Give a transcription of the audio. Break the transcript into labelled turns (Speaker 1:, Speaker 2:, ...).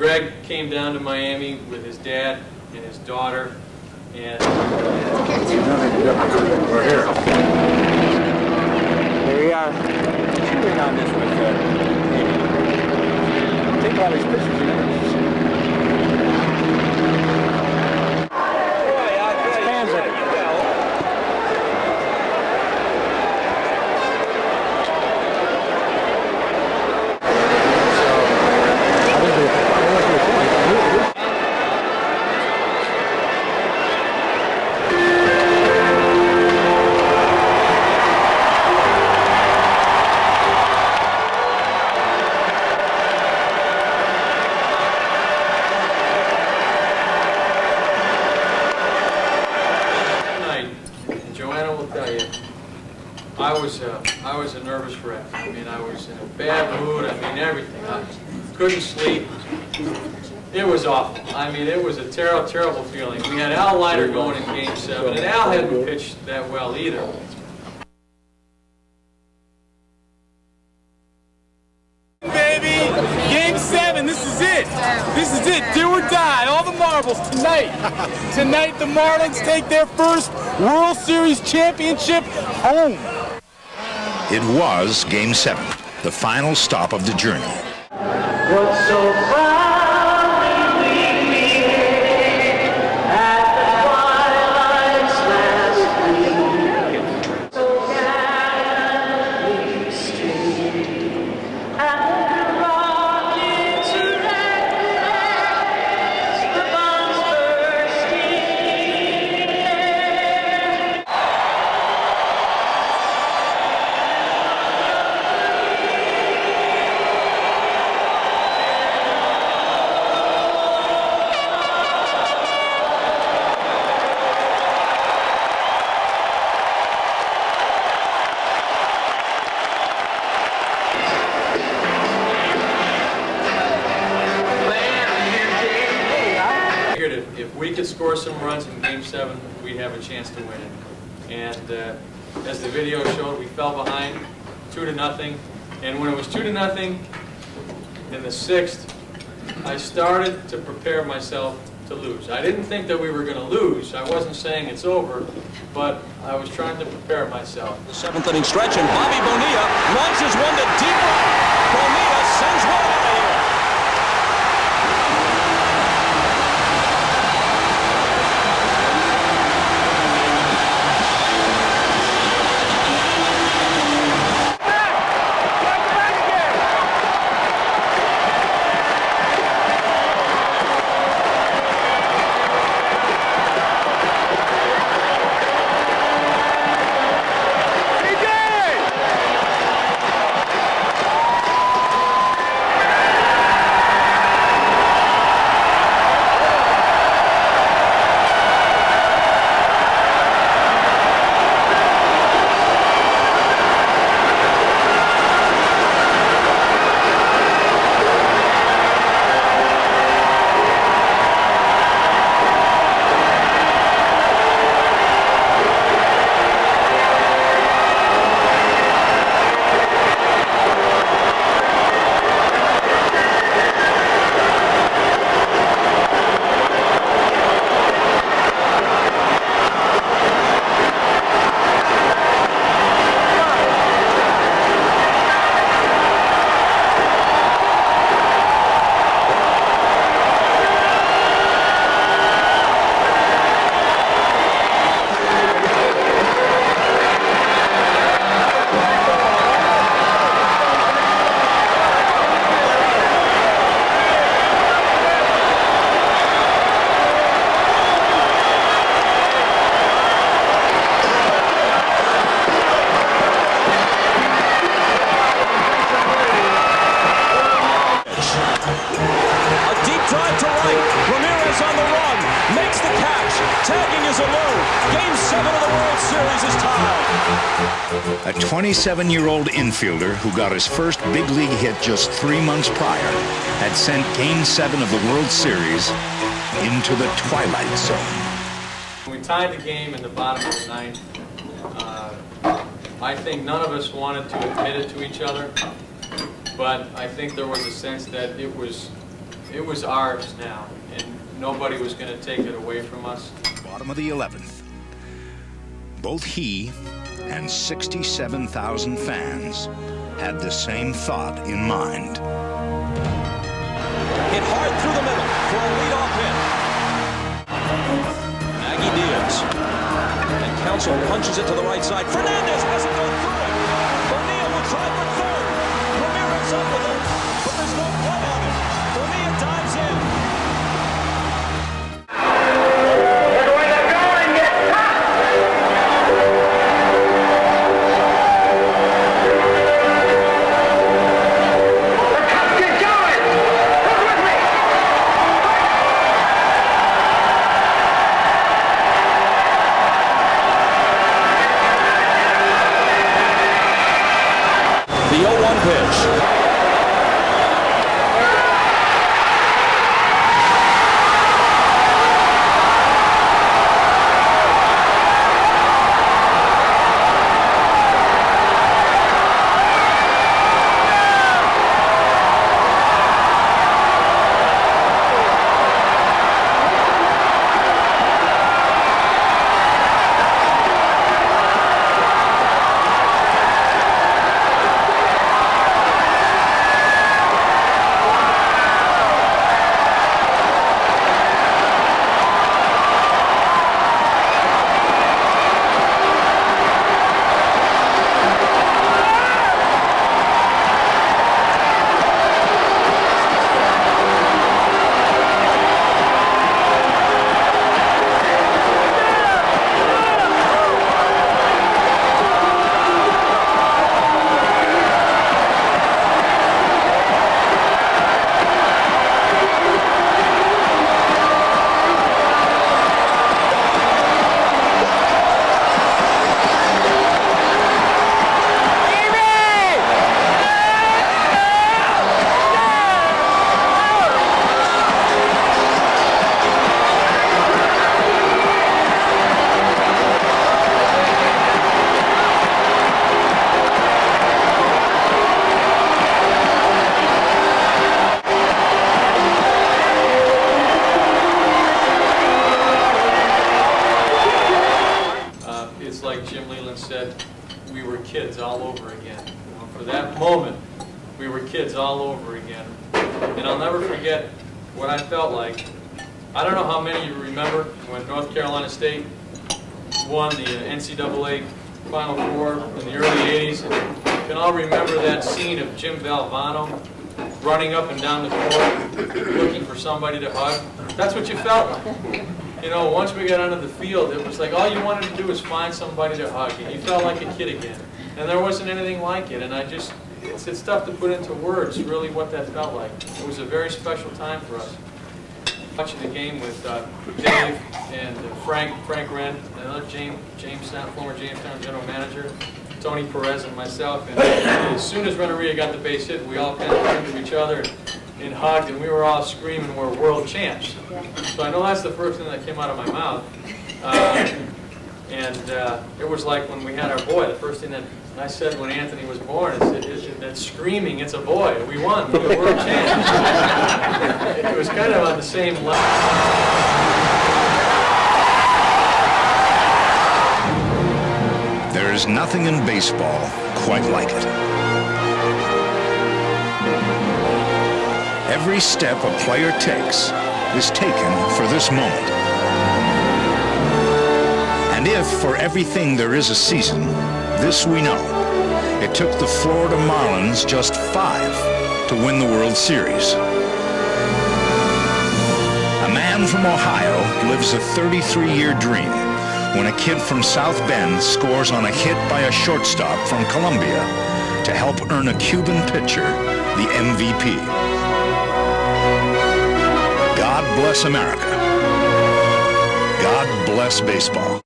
Speaker 1: Greg came down to Miami with his dad and his daughter, and
Speaker 2: we're here. Here we are shooting on this with take all these pictures, you know.
Speaker 1: I was a nervous wreck. I mean, I was in a bad mood. I mean, everything. I couldn't sleep. It was awful. I mean, it was a terrible, terrible feeling. We had Al Leiter going in Game 7, and Al hadn't pitched that well either.
Speaker 3: Baby, Game 7, this is it. This is it, do or die, all the marbles tonight. Tonight the Marlins take their first World Series championship home.
Speaker 4: It was Game 7, the final stop of the journey.
Speaker 5: What's so proudly we hailed at the twilight's last gleam, so gallantly streamed, and the rockets recognize the bombs bursting in air.
Speaker 1: If we could score some runs in Game 7, we'd have a chance to win it. And as the video showed, we fell behind 2-0. And when it was 2-0 in the 6th, I started to prepare myself to lose. I didn't think that we were going to lose. I wasn't saying it's over, but I was trying to prepare myself.
Speaker 6: The 7th inning stretch, and Bobby Bonilla launches one to deep right. Bonilla sends one out of here.
Speaker 4: A 27-year-old infielder who got his first big league hit just 3 months prior had sent Game 7 of the World Series into the twilight zone.
Speaker 1: We tied the game in the bottom of the ninth. I think none of us wanted to admit it to each other, but I think there was a sense that it was it was ours now, and nobody was going to take it away from us.
Speaker 4: Bottom of the 11th. Both he and 67,000 fans had the same thought in mind.
Speaker 6: Hit hard through the middle for a leadoff hit. Maggie Diaz. And Council punches it to the right side. Fernandez has it go through it. Bonilla will try for third. Ramirez up with it, but there's no play on it. Bonilla dives in. The 0-1 pitch.
Speaker 1: We were kids all over again. For that moment, we were kids all over again. And I'll never forget what I felt like. I don't know how many of you remember when North Carolina State won the NCAA Final Four in the early 80s. You can all remember that scene of Jim Valvano running up and down the court looking for somebody to hug. That's what you felt like. You know, once we got onto the field, it was like all you wanted to do was find somebody to hug, and you felt like a kid again. And there wasn't anything like it, and it's tough to put into words really what that felt like. It was a very special time for us. Watching the game with Dave and Frank Wren, another Jamestown, former Jamestown general manager, Tony Perez and myself, and as soon as Renneria got the base hit, we all kind of turned to each other and hugged, and we were all screaming, "We're world champs." So I know that's the first thing that came out of my mouth. It was like when we had our boy, the first thing that I said when Anthony was born is that screaming, "It's a boy, we won, we're world champs." It was kind of on the same level.
Speaker 4: There is nothing in baseball quite like it. Every step a player takes is taken for this moment. And if for everything there is a season, this we know. It took the Florida Marlins just 5 to win the World Series. A man from Ohio lives a 33-year dream when a kid from South Bend scores on a hit by a shortstop from Colombia to help earn a Cuban pitcher the MVP. God bless America. God bless baseball.